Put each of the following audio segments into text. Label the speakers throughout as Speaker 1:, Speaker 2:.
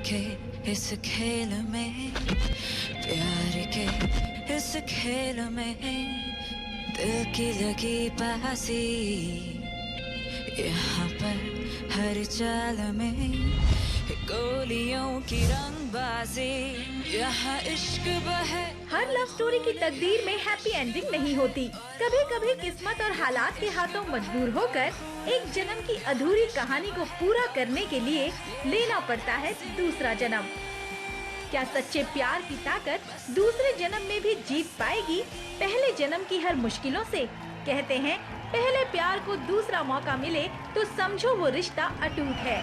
Speaker 1: के इस खेल में, प्यार के इस खेल में, दिल की लगी बाजी यहाँ पर हर चाल में, गोलियों की रंगबाजी यहाँ इश्क बहे।
Speaker 2: हर लव स्टोरी की तकदीर में हैप्पी एंडिंग नहीं होती। कभी कभी किस्मत और हालात के हाथों मजबूर होकर एक जन्म की अधूरी कहानी को पूरा करने के लिए लेना पड़ता है दूसरा जन्म। क्या सच्चे प्यार की ताकत दूसरे जन्म में भी जीत पाएगी पहले जन्म की हर मुश्किलों से? कहते हैं पहले प्यार को दूसरा मौका मिले तो समझो वो रिश्ता अटूट है।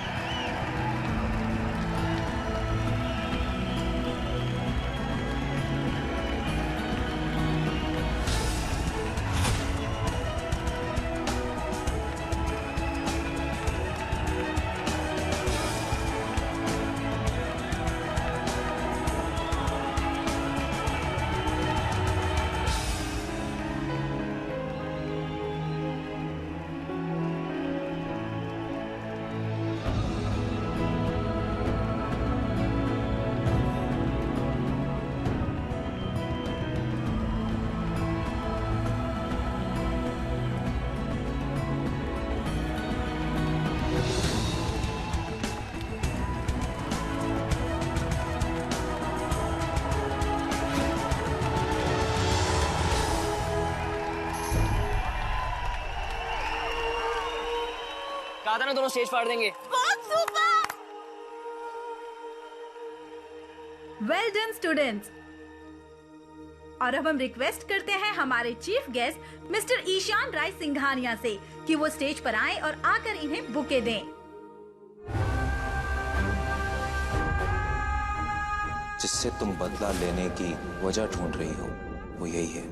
Speaker 3: कहा था ना दोनों स्टेज फाड़ देंगे।
Speaker 2: Well done students. और अब हम रिक्वेस्ट करते हैं हमारे चीफ गेस्ट मिस्टर ईशान राय सिंघानिया से कि वो स्टेज पर आएं और आकर इन्हें बुके दें।
Speaker 4: जिससे तुम बदला लेने की वजह ढूंढ रही हो वो यही है।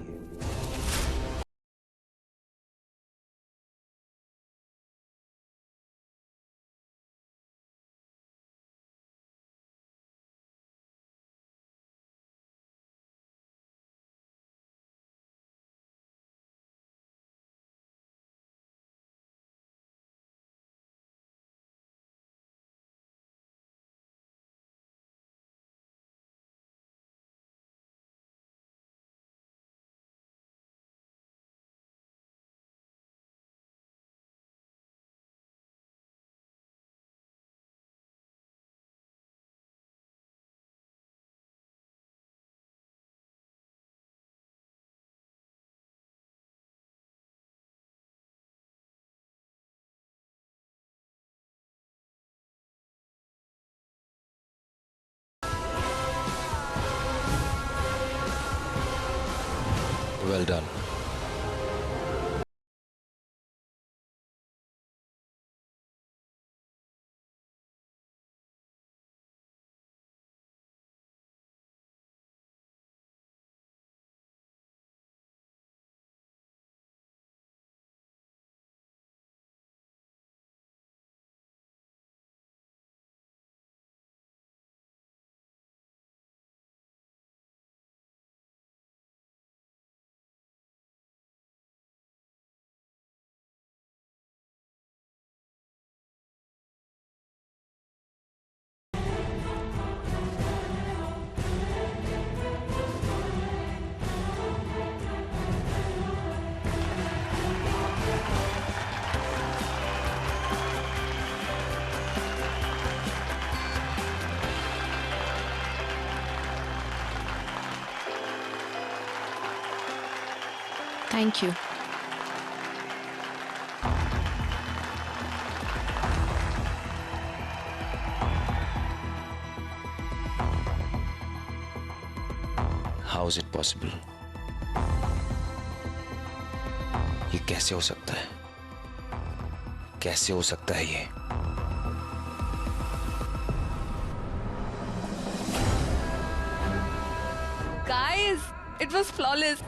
Speaker 5: Well done.
Speaker 6: Thank you.
Speaker 4: How is it possible? ये कैसे हो सकता है? कैसे हो सकता है ये?
Speaker 6: Guys, it was flawless.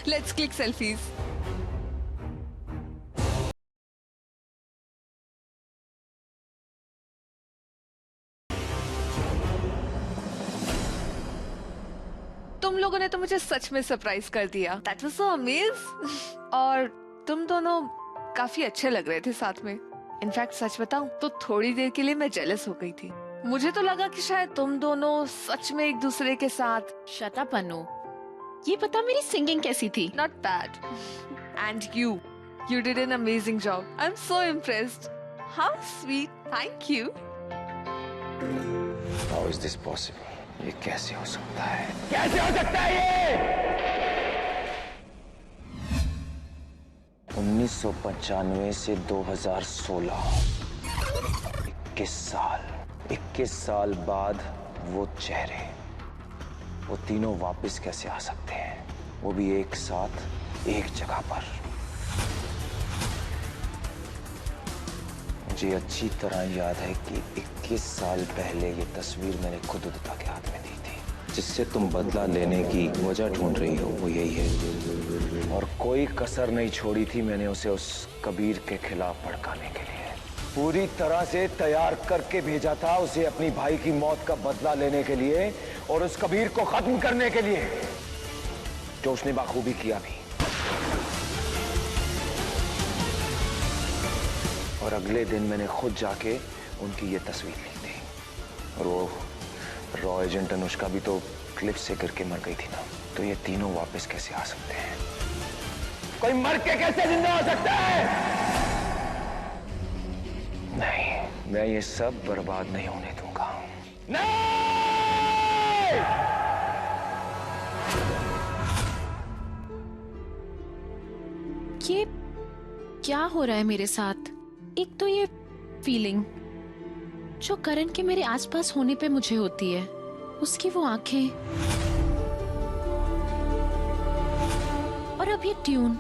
Speaker 6: Let's click selfies. तुम लोगों ने तो मुझे सच में सरप्राइज कर दिया। That was so amazing. और तुम दोनों काफी अच्छे लग रहे थे साथ में। इनफैक्ट सच बताऊं तो थोड़ी देर के लिए मैं जेलस हो गई थी। मुझे तो लगा कि शायद तुम दोनों सच में एक दूसरे के साथ।
Speaker 5: शट अप अनु, ये पता मेरी सिंगिंग कैसी थी?
Speaker 6: Not bad. And you did an amazing job. I'm so impressed. How sweet. Thank you.
Speaker 4: How is this possible? ये कैसे हो सकता है? कैसे हो सकता है ये? 1995 से 2016, 21 साल बाद वो चेहरे, वो तीनों वापस कैसे आ सकते हैं? वो भी एक साथ एक जगह पर। मुझे अच्छी तरह याद है कि 21 साल पहले ये तस्वीर मैंने खुद उदिता के हाथ में दी थी। जिससे तुम बदला लेने की वजह ढूंढ रही हो वो यही है, और कोई कसर नहीं छोड़ी थी मैंने उसे उस कबीर के खिलाफ भड़काने के लिए। पूरी तरह से तैयार करके भेजा था उसे अपनी भाई की मौत का बदला लेने के लिए और उस कबीर को खत्म करने के लिए, जो उसने बाखूबी किया भी। और अगले दिन मैंने खुद जाके उनकी ये तस्वीर ली थी। और वो रॉ एजेंट अनुष्का भी तो क्लिफ से गिर के मर गई थी ना। तो ये तीनों वापस कैसे आ सकते हैं? कोई मर के कैसे जिंदा हो सकता है? नहीं, मैं ये सब बर्बाद नहीं होने दूंगा। नहीं!
Speaker 5: ये क्या हो रहा है मेरे साथ? एक तो ये फीलिंग जो करण के मेरे आसपास होने पे मुझे होती है, उसकी वो आंखें, और अब ये ट्यून।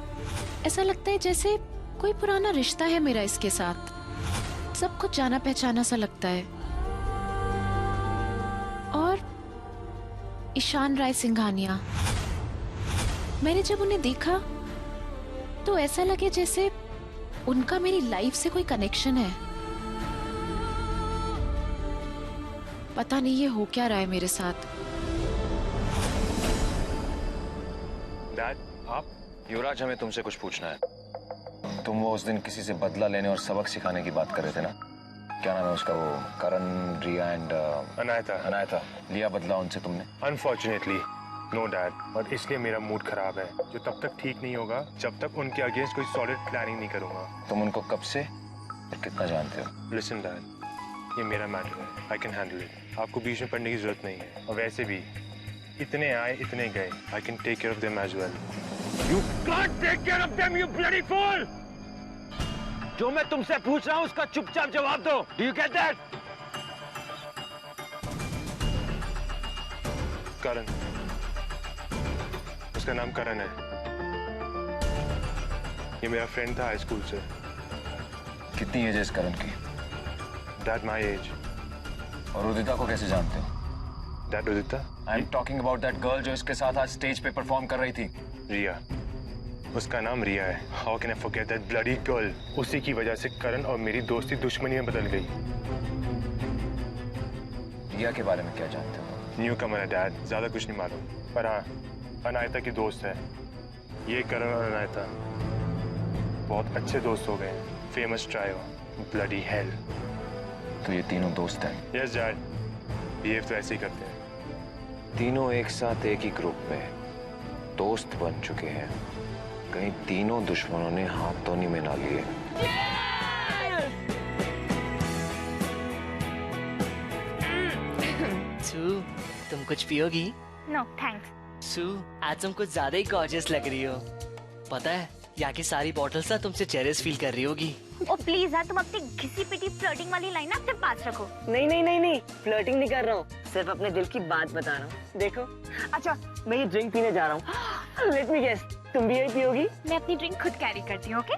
Speaker 5: ऐसा लगता है जैसे कोई पुराना रिश्ता है मेरा इसके साथ। सब कुछ जाना पहचाना सा लगता है। और ईशान राय सिंघानिया, मैंने जब उन्हें देखा तो ऐसा लगे जैसे उनका मेरी लाइफ से कोई कनेक्शन है। पता नहीं ये हो क्या रहा है मेरे साथ।
Speaker 4: डैड, आप? युवराज, हमें तुमसे कुछ पूछना है। तुम वो उस दिन किसी से बदला लेने और सबक सिखाने की बात कर रहे थे ना? क्या नाम है उसका? वो करण, रिया एंड अनायता। लिया बदला उनसे तुमने?
Speaker 7: अनफॉर्चुनेटली नो डैड, बट इसलिए मेरा मूड खराब है, जो तब तक ठीक नहीं होगा जब तक उनके अगेंस्ट कोई सॉलिड प्लानिंग नहीं करूंगा।
Speaker 4: तुम उनको कब से और कितना जानते हो?
Speaker 7: लिसन डैड, ये मेरा मैटर है, आई कैन हैंडल इट। आपको बीच में पढ़ने की जरूरत नहीं है, और वैसे भी इतने आए इतने गए, I can take care of them as well.
Speaker 4: You can't take care of them, you bloody fool! जो मैं तुमसे पूछ रहा हूँ उसका चुपचाप जवाब दो। Do you get that?
Speaker 7: करण, उसका नाम करण है। ये मेरा फ्रेंड था हाई स्कूल से।
Speaker 4: कितनी एज है इस करण की?
Speaker 7: Dad my age.
Speaker 4: और उदिता को कैसे जानते हो?
Speaker 7: Dad Udita?
Speaker 4: I am talking about that girl जो इसके साथ आज स्टेज पे परफॉर्म कर रही थी।
Speaker 7: रिया, उसका नाम रिया है। How can I forget that bloody girl? उसी की वजह से करण और मेरी दोस्ती दुश्मनी में बदल गई।
Speaker 4: रिया के बारे में क्या जानते हो?
Speaker 7: न्यू कमर है डैड, ज्यादा कुछ नहीं मालूम, पर हाँ अनायता की दोस्त है। ये करण और अनायता बहुत अच्छे दोस्त हो गए, फेमस ट्रायो, ब्लडी हेल।
Speaker 4: तो ये तीनों दोस्त हैं?
Speaker 7: यस डैड, बिहेव तो ऐसे ही करते हैं।
Speaker 4: तीनों एक साथ एक ही ग्रुप में दोस्त बन चुके हैं। कहीं तीनों दुश्मनों ने हाथ तो नहीं मिला लिए?
Speaker 3: सू, तुम कुछ पियोगी?
Speaker 8: No thanks.
Speaker 3: सू, आज तुम कुछ ज्यादा ही गॉर्जियस लग रही हो। पता है, यहाँ की सारी बॉटल्स ना तुमसे जेलस फील कर रही होगी।
Speaker 8: ओ प्लीज यार, तुम अपनी घिसी पिटी फ्लर्टिंग वाली लाइन ना अपने पास रखो।
Speaker 9: नहीं, फ्लर्टिंग नहीं कर रहा हूँ, सिर्फ अपने दिल की बात बता रहा हूँ। देखो, अच्छा मैं ये ड्रिंक पीने जा रहा हूँ। लेट मी गेस, तुम भी यही पियोगी?
Speaker 8: मैं अपनी ड्रिंक खुद कैरी करती हूँ, okay?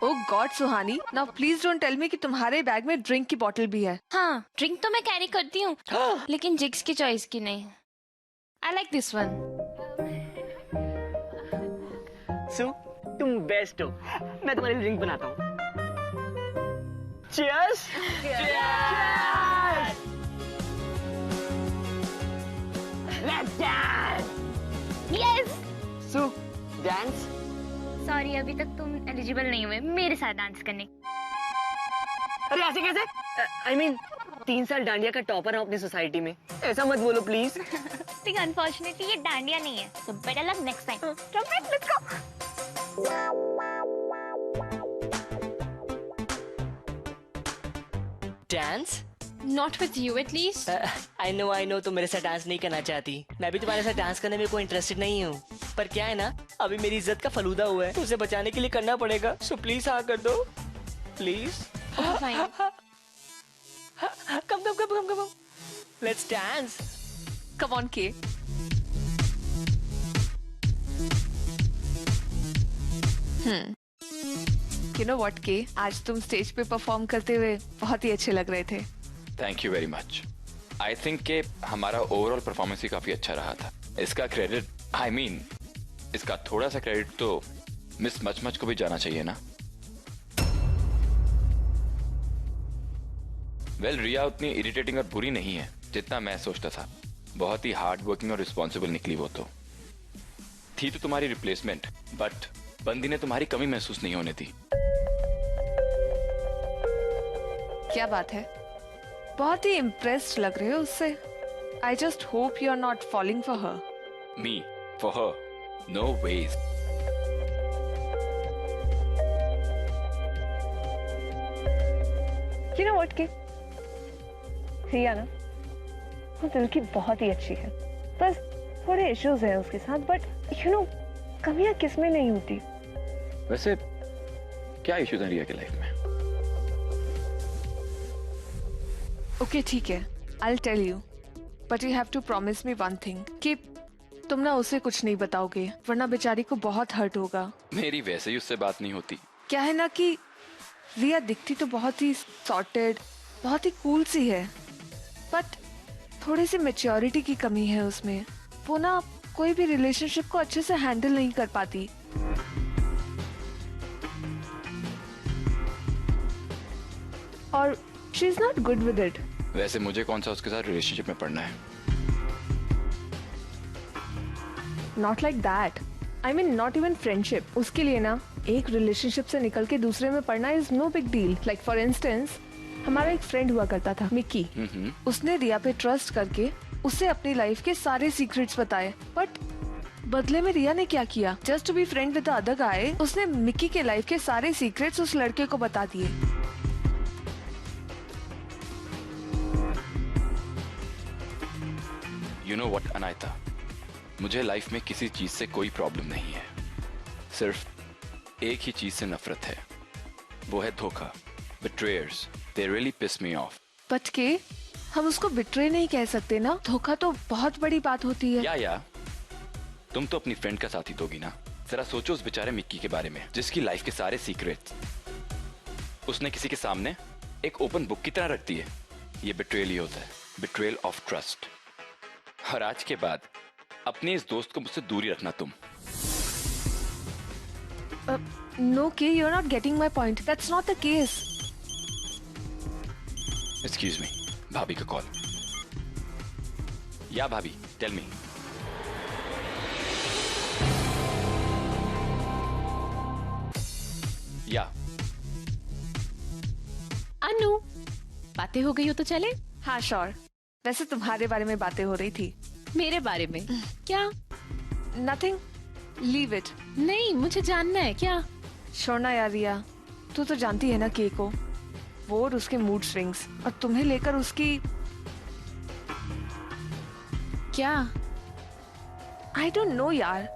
Speaker 6: Oh God Suhani, now please don't tell me कि तुम्हारे बैग में ड्रिंक की बोतल भी है।
Speaker 8: हाँ, ड्रिंक तो मैं कैरी करती हूँ, लेकिन जिग्स की चॉइस की नहीं। I like this one.
Speaker 9: सु, तुम बेस्ट हो। मैं तुम्हारी ड्रिंक बनाता हूँ। Cheers! Cheers! Let's dance!
Speaker 8: Yes!
Speaker 9: सु, dance?
Speaker 8: सॉरी, अभी तक तुम एलिजिबल नहीं हुए मेरे साथ डांस करने।
Speaker 9: अरे ऐसे कैसे? I mean 3 साल डांडिया का टॉपर हूँ अपनी सोसाइटी में, ऐसा मत बोलो प्लीज।
Speaker 10: ठीक, अनफॉर्चुनेटली ये डांडिया नहीं है, so better luck next time.
Speaker 9: Let's go.
Speaker 3: Dance?
Speaker 8: Not with you at least.
Speaker 3: I know तुम मेरे साथ डांस नहीं करना चाहती। मैं भी तुम्हारे साथ डांस करने में कोई इंटरेस्टेड नहीं हूँ, पर क्या है ना, अभी मेरी इज्जत का फलूदा हुआ है, उसे बचाने के लिए करना पड़ेगा। सो प्लीज हाँ कर दो, please.
Speaker 8: Fine.
Speaker 3: Come. Let's dance.
Speaker 6: Come on, Kay. You know what, Kay? आज तुम स्टेज पे परफॉर्म करते हुए बहुत ही अच्छे लग रहे थे।
Speaker 11: Thank you very much. I think के हमारा ओवरऑल परफॉर्मेंस ही काफी अच्छा रहा था। इसका क्रेडिट इसका थोड़ा सा क्रेडिट तो मिस मच को भी जाना चाहिए ना। वेल, रिया उतनी इरिटेटिंग और बुरी नहीं है जितना मैं सोचता था। बहुत ही हार्ड वर्किंग और रिस्पॉन्सिबल निकली वो तो। थी तो तुम्हारी रिप्लेसमेंट, बट बंदी ने तुम्हारी कमी महसूस नहीं होने दी।
Speaker 6: क्या बात है, बहुत ही इम्प्रेस्ड लग रहे हो उससे। I just hope you are not falling for her.
Speaker 11: Me for her? No ways.
Speaker 9: You know what, Kay? Riya ना, वो दिल की बहुत ही अच्छी है, बस थोड़े इश्यूज हैं उसके साथ, बट यू नो कमियां किसमें नहीं होती।
Speaker 11: वैसे क्या इश्यूज हैं रिया की लाइफ में?
Speaker 6: ओके ठीक है, I will tell you, but you have to promise me one thing कि तुम ना उसे कुछ नहीं बताओगे, वरना बेचारी को बहुत हर्ट होगा।
Speaker 11: मेरी वैसे ही उससे बात नहीं होती।
Speaker 6: क्या है ना कि रिया दिखती तो बहुत ही सॉर्टेड, बहुत ही कूल सी है, बट थोड़ी सी मैच्योरिटी की कमी है उसमें। वो ना कोई भी रिलेशनशिप को अच्छे से हैंडल नहीं कर पाती। और she is not good with it.
Speaker 11: वैसे मुझे कौन सा उसके साथ रिलेशनशिप में पड़ना है?
Speaker 6: Not like that, I mean not even friendship. उसके लिए ना एक रिलेशनशिप से निकल के दूसरे में पढ़ना is no big deal. Like for instance, हमारा एक फ्रेंड हुआ करता था, मिक्की। उसने रिया पे ट्रस्ट करके उसे अपनी लाइफ के सारे सीक्रेट्स बताए, बट बदले में रिया ने क्या किया? Just to be friend with the other guy, उसने मिक्की के लाइफ के सारे सीक्रेट्स उस लड़के को बता दिए।
Speaker 11: यू नो व्हाट अनायता, मुझे लाइफ में किसी चीज से कोई प्रॉब्लम नहीं है, सिर्फ एक ही चीज से नफरत है, वो है धोखा। Betrayers, they really piss me off.
Speaker 6: But के हम उसको बिट्रे नहीं कह सकते ना, धोखा तो बहुत बड़ी बात होती है।
Speaker 11: या तुम तो अपनी फ्रेंड का साथ ही दोगी ना। जरा सोचो उस बेचारे मिक्की के बारे में, जिसकी लाइफ के सारे सीक्रेट्स उसने किसी के सामने एक ओपन बुक की तरह रख दी है। ये बिट्रेयल ही होता है, बिट्रेयल ऑफ ट्रस्ट। और आज के बाद अपने इस दोस्त को मुझसे दूरी रखना तुम।
Speaker 6: No, Kay, you're not getting my point. That's not the case.
Speaker 11: Excuse me, भाभी का कॉल। या भाभी, टेल मी। या
Speaker 5: अनु, बातें हो गई हो तो चले?
Speaker 6: हाँ श्योर। वैसे तुम्हारे बारे में बातें हो रही थी।
Speaker 5: मेरे बारे में? क्या?
Speaker 6: Nothing, leave it.
Speaker 5: नहीं, मुझे जानना है। क्या?
Speaker 6: छोड़ना यार रिया, तू तो जानती है ना के को, वो और उसके मूड स्विंग्स, और तुम्हें लेकर उसकी।
Speaker 5: क्या?
Speaker 6: आई डोंट नो यार,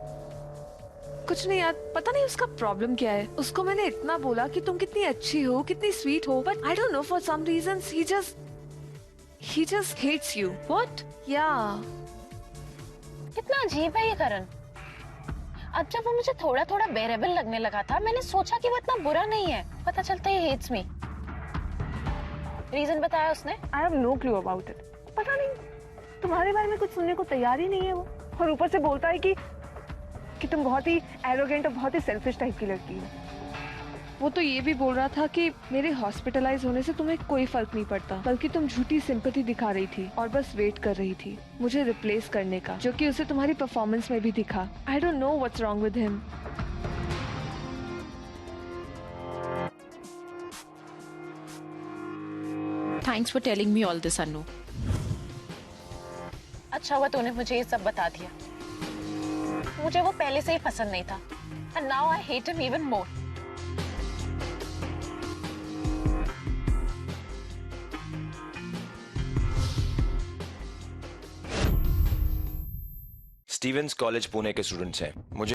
Speaker 6: कुछ नहीं यार, पता नहीं उसका प्रॉब्लम क्या है। उसको मैंने इतना बोला कि तुम कितनी अच्छी हो, कितनी स्वीट हो, but I don't know for some reasons he just hates you.
Speaker 5: What?
Speaker 6: या
Speaker 10: कितना अजीब है ये करण। अब जब वो मुझे थोड़ा थोड़ा बेरेबल लगने लगा था, मैंने सोचा कि वो इतना बुरा नहीं है, पता चलता है हेट्स मी। रीजन बताया उसने?
Speaker 9: I have no clue about it. पता नहीं, तुम्हारे बारे में कुछ सुनने को तैयार ही नहीं है वो, और ऊपर से बोलता है कि तुम बहुत ही एरोगेंट और बहुत ही सेल्फिश टाइप की लड़की हो।
Speaker 6: वो तो ये भी बोल रहा था कि मेरे हॉस्पिटलाइज होने से तुम्हें कोई फर्क नहीं पड़ता, बल्कि तुम झूठी सिंपैथी दिखा रही थी और बस वेट कर रही थी मुझे रिप्लेस करने का, जो कि उसे तुम्हारी परफॉर्मेंस में भी दिखा। I don't know what's wrong with him.
Speaker 5: Thanks for telling me all this Anu.
Speaker 10: अच्छा हुआ तूने मुझे ये सब बता दिया। मुझे वो पहले से ही पसंद नहीं था and now I hate him even more.
Speaker 12: Stevens college Pune के स्टूडेंट्स हैं। मुझे